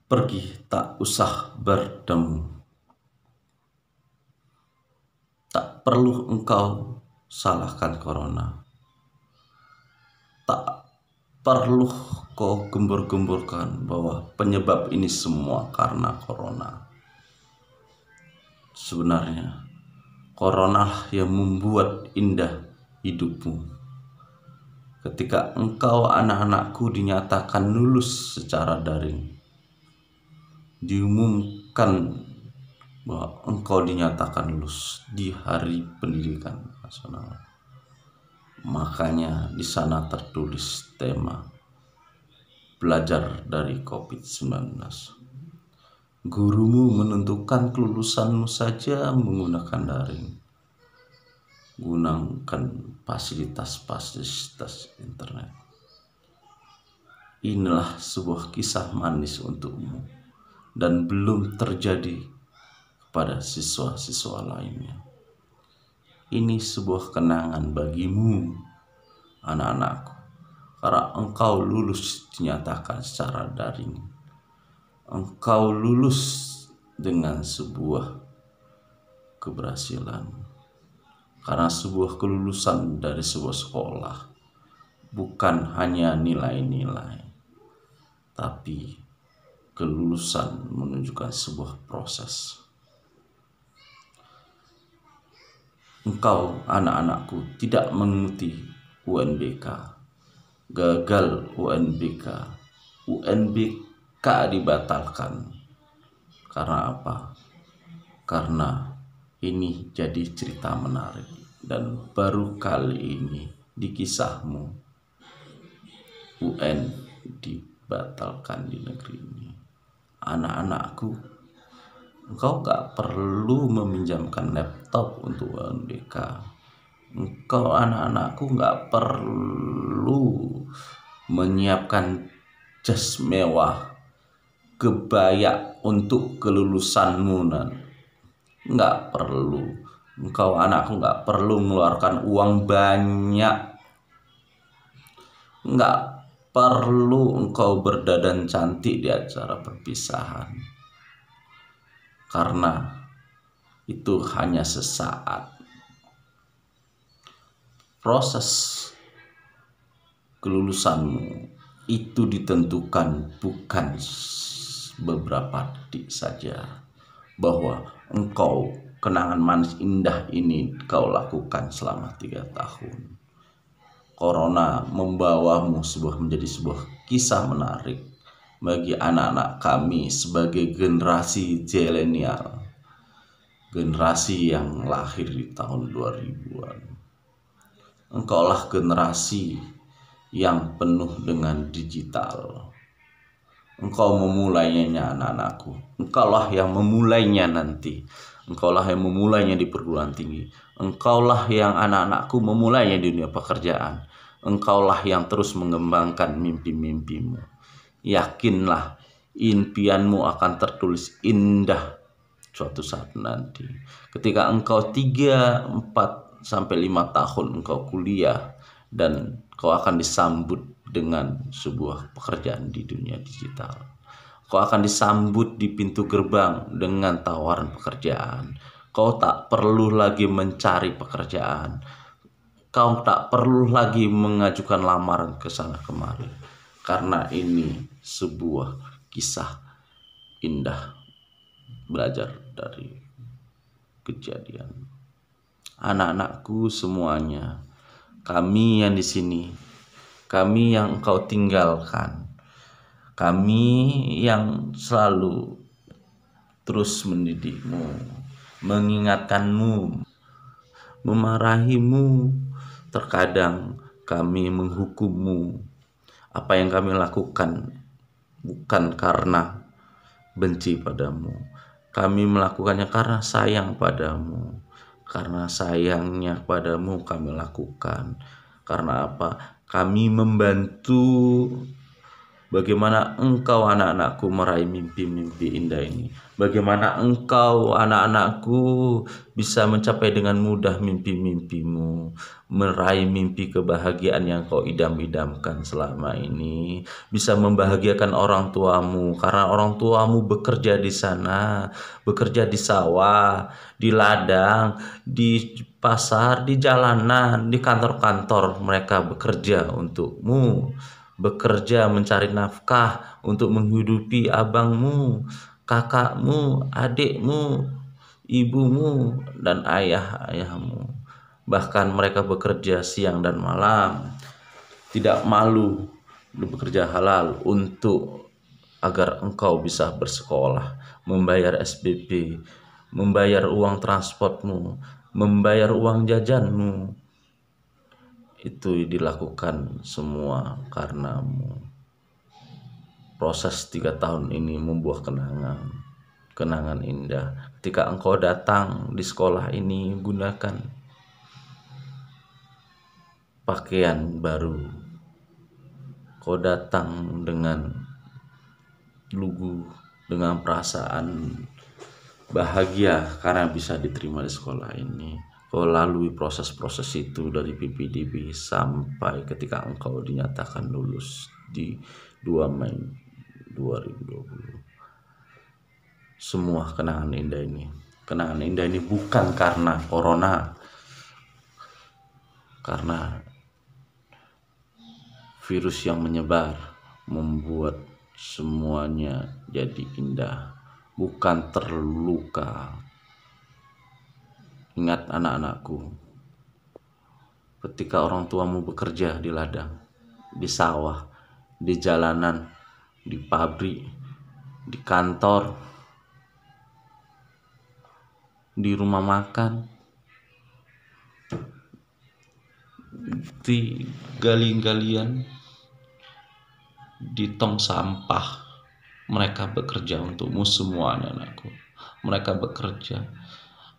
Pergi, tak usah bertemu. Tak perlu engkau salahkan corona. Tak perlu kau gembur-gemburkan bahwa penyebab ini semua karena corona. Sebenarnya, corona yang membuat indah hidupmu. Ketika engkau anak-anakku dinyatakan lulus secara daring, diumumkan bahwa engkau dinyatakan lulus di Hari Pendidikan Nasional. Makanya di sana tertulis tema belajar dari COVID-19. Gurumu menentukan kelulusanmu saja menggunakan daring. Gunakan fasilitas-fasilitas internet. Inilah sebuah kisah manis untukmu dan belum terjadi kepada siswa-siswa lainnya. Ini sebuah kenangan bagimu, anak-anakku, karena engkau lulus dinyatakan secara daring. Engkau lulus dengan sebuah keberhasilan. Karena sebuah kelulusan dari sebuah sekolah bukan hanya nilai-nilai, tapi kelulusan menunjukkan sebuah proses. Engkau anak-anakku tidak mengikuti UNBK, gagal UNBK, UNBK dibatalkan. Karena apa? Karena ini jadi cerita menarik dan baru kali ini di kisahmu UN dibatalkan di negeri ini. Anak-anakku, engkau gak perlu meminjamkan laptop untuk UNBK. Engkau anak-anakku gak perlu menyiapkan jas mewah, kebaya untuk kelulusanmu. Nggak perlu. Engkau anakku nggak perlu mengeluarkan uang banyak. Nggak perlu engkau berdandan cantik di acara perpisahan. Karena itu hanya sesaat. Proses kelulusanmu itu ditentukan bukan beberapa detik saja. Bahwa engkau kenangan manis indah ini kau lakukan selama 3 tahun. Corona membawamu menjadi sebuah kisah menarik bagi anak-anak kami sebagai generasi zilenial, generasi yang lahir di tahun 2000-an. Engkaulah generasi yang penuh dengan digital. Engkau memulainya anak-anakku. Engkaulah yang memulainya nanti. Engkaulah yang memulainya di perguruan tinggi. Engkaulah yang anak-anakku memulainya di dunia pekerjaan. Engkaulah yang terus mengembangkan mimpi-mimpimu. Yakinlah impianmu akan tertulis indah suatu saat nanti. Ketika engkau 3, 4, sampai 5 tahun engkau kuliah dan kau akan disambut dengan sebuah pekerjaan di dunia digital. Kau akan disambut di pintu gerbang dengan tawaran pekerjaan. Kau tak perlu lagi mencari pekerjaan. Kau tak perlu lagi mengajukan lamaran ke sana kemari. Karena ini sebuah kisah indah belajar dari kejadian. Anak-anakku semuanya, kami yang di sini, kami yang engkau tinggalkan, kami yang selalu terus mendidikmu, mengingatkanmu, memarahimu. Terkadang kami menghukummu. Apa yang kami lakukan bukan karena benci padamu. Kami melakukannya karena sayang padamu. Karena sayangnya padamu kami lakukan. Karena apa? Kami membantu bagaimana engkau anak-anakku meraih mimpi-mimpi indah ini. Bagaimana engkau, anak-anakku, bisa mencapai dengan mudah mimpi-mimpimu, meraih mimpi kebahagiaan yang kau idam-idamkan selama ini, bisa membahagiakan orang tuamu, karena orang tuamu bekerja di sana, bekerja di sawah, di ladang, di pasar, di jalanan, di kantor-kantor. Mereka bekerja untukmu, bekerja mencari nafkah untuk menghidupi abangmu, kakakmu, adikmu, ibumu, dan ayahmu. Bahkan mereka bekerja siang dan malam, tidak malu bekerja halal untuk agar engkau bisa bersekolah, membayar SPP, membayar uang transportmu, membayar uang jajanmu. Itu dilakukan semua karenamu. Proses 3 tahun ini membuah kenangan indah. Ketika engkau datang di sekolah ini, gunakan pakaian baru. Kau datang dengan lugu, dengan perasaan bahagia karena bisa diterima di sekolah ini. Kau lalui proses-proses itu dari PPDB sampai ketika engkau dinyatakan lulus di 2 Mei 2020. Semua kenangan indah ini bukan karena corona, karena virus yang menyebar membuat semuanya jadi indah, bukan terluka. Ingat anak-anakku, ketika orang tuamu bekerja di ladang, di sawah, di jalanan, di pabrik, di kantor, di rumah makan, di gali-galian, di tong sampah, mereka bekerja untukmu semua, anak-anakku. Mereka bekerja.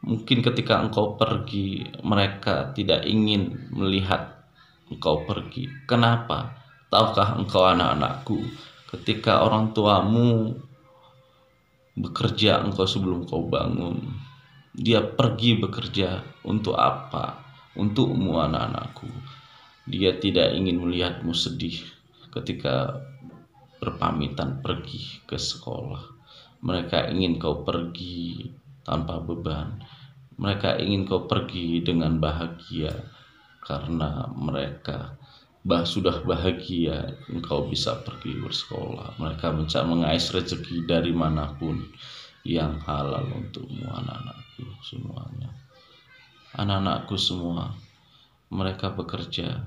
Mungkin ketika engkau pergi, mereka tidak ingin melihat engkau pergi. Kenapa? Tahukah engkau, anak-anakku, ketika orang tuamu bekerja engkau sebelum kau bangun, dia pergi bekerja untuk apa? Untukmu, anak-anakku. Dia tidak ingin melihatmu sedih ketika berpamitan pergi ke sekolah. Mereka ingin kau pergi tanpa beban. Mereka ingin kau pergi dengan bahagia, karena mereka sudah bahagia engkau bisa pergi bersekolah. Mereka mengais rezeki dari manapun yang halal untukmu, anak-anakku semuanya. Anak-anakku semua, mereka bekerja,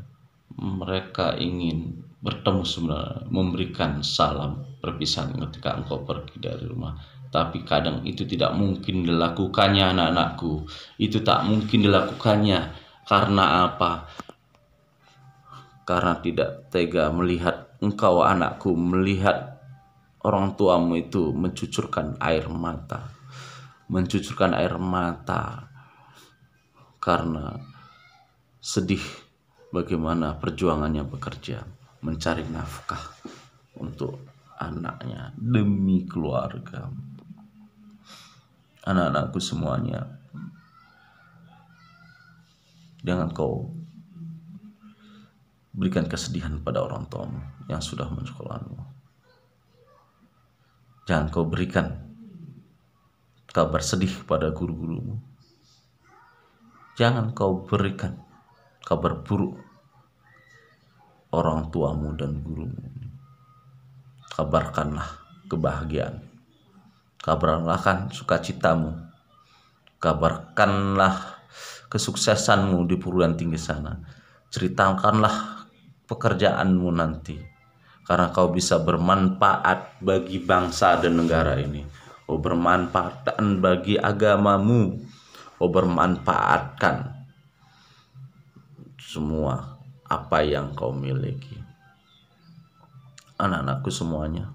mereka ingin bertemu sebenarnya, memberikan salam perpisahan ketika engkau pergi dari rumah. Tapi kadang itu tidak mungkin dilakukannya, anak-anakku. Itu tak mungkin dilakukannya. Karena apa? Karena tidak tega melihat engkau, anakku, melihat orang tuamu itu mencucurkan air mata. Mencucurkan air mata karena sedih bagaimana perjuangannya bekerja, mencari nafkah untuk anaknya demi keluarga. Anak-anakku semuanya, jangan kau berikan kesedihan pada orang tuamu yang sudah mensekolahmu. Jangan kau berikan kabar sedih pada guru-gurumu. Jangan kau berikan kabar buruk orang tuamu dan gurumu. Kabarkanlah kebahagiaan. Kabarkanlah sukacitamu. Kabarkanlah kesuksesanmu di perguruan tinggi sana. Ceritakanlah pekerjaanmu nanti, karena kau bisa bermanfaat bagi bangsa dan negara ini. Kau bermanfaat bagi agamamu. Kau bermanfaatkan semua apa yang kau miliki. Anak-anakku semuanya,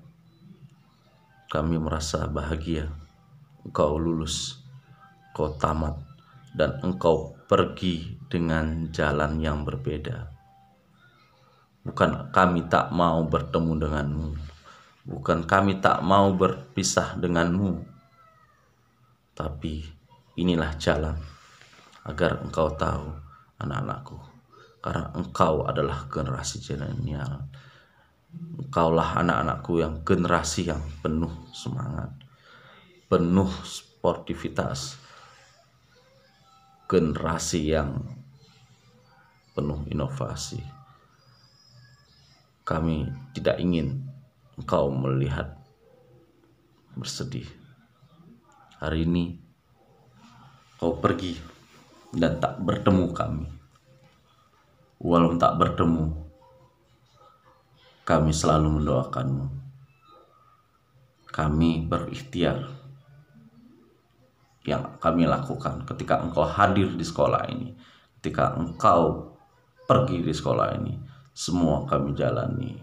kami merasa bahagia engkau lulus, kau tamat, dan engkau pergi dengan jalan yang berbeda. Bukan kami tak mau bertemu denganmu, bukan kami tak mau berpisah denganmu, Tapi inilah jalan agar engkau tahu, anak-anakku, karena engkau adalah generasi zilenial. Engkaulah anak-anakku yang generasi yang penuh semangat, penuh sportivitas, generasi yang penuh inovasi. Kami tidak ingin engkau melihat bersedih. Hari ini kau pergi dan tak bertemu kami. Walau tak bertemu, kami selalu mendoakanmu. Kami berikhtiar yang kami lakukan ketika engkau hadir di sekolah ini, ketika engkau pergi di sekolah ini, semua kami jalani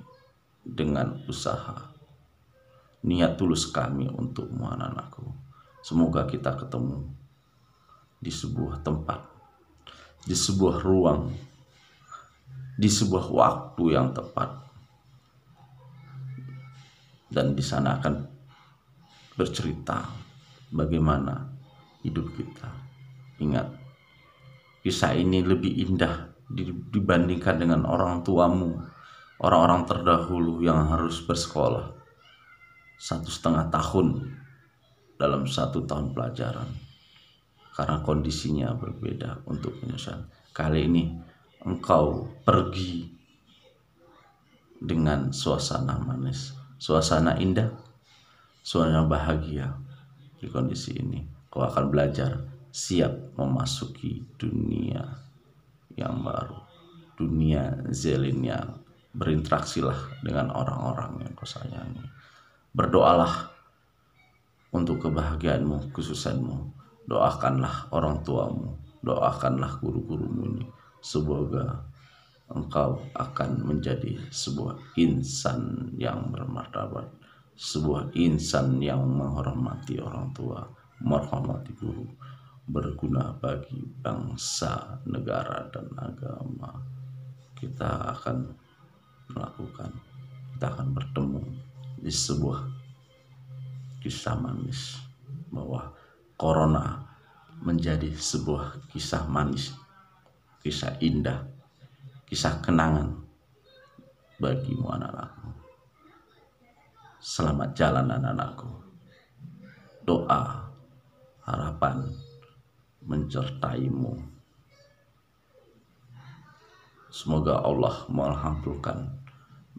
dengan usaha. Niat tulus kami untukmu, anak-anakku. Semoga kita ketemu di sebuah tempat, di sebuah ruang, di sebuah waktu yang tepat, dan di sana akan bercerita bagaimana hidup kita. Ingat, kisah ini lebih indah dibandingkan dengan orang tuamu, orang-orang terdahulu yang harus bersekolah 1,5 tahun dalam 1 tahun pelajaran karena kondisinya berbeda untuk penyelesaian. Kali ini engkau pergi dengan suasana manis, suasana indah, suasana bahagia. Di kondisi ini kau akan belajar siap memasuki dunia yang baru, dunia zilenial. Berinteraksilah dengan orang-orang yang kau sayangi. Berdoalah untuk kebahagiaanmu, kesuksesanmu. Doakanlah orang tuamu, doakanlah guru-gurumu ini. Semoga engkau akan menjadi sebuah insan yang bermartabat, sebuah insan yang menghormati orang tua, menghormati guru, berguna bagi bangsa, negara, dan agama. Kita akan melakukan, kita akan bertemu di sebuah kisah manis, bahwa corona menjadi sebuah kisah manis, kisah indah, kisah kenangan bagimu, anak-anakku. Selamat jalan, anak-anakku. Doa, harapan mensertaimu. Semoga Allah mengabulkan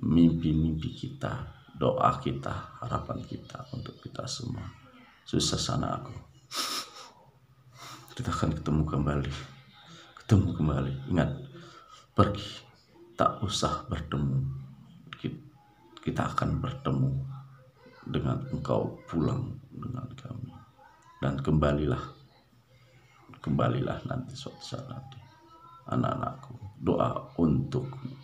mimpi-mimpi kita, doa kita, harapan kita untuk kita semua. Sukses, anakku. Kita akan ketemu kembali. Ingat, pergi, tak usah bertemu. Kita akan bertemu dengan engkau pulang dengan kami. Dan kembalilah nanti suatu saat nanti. Anak-anakku, doa untukmu.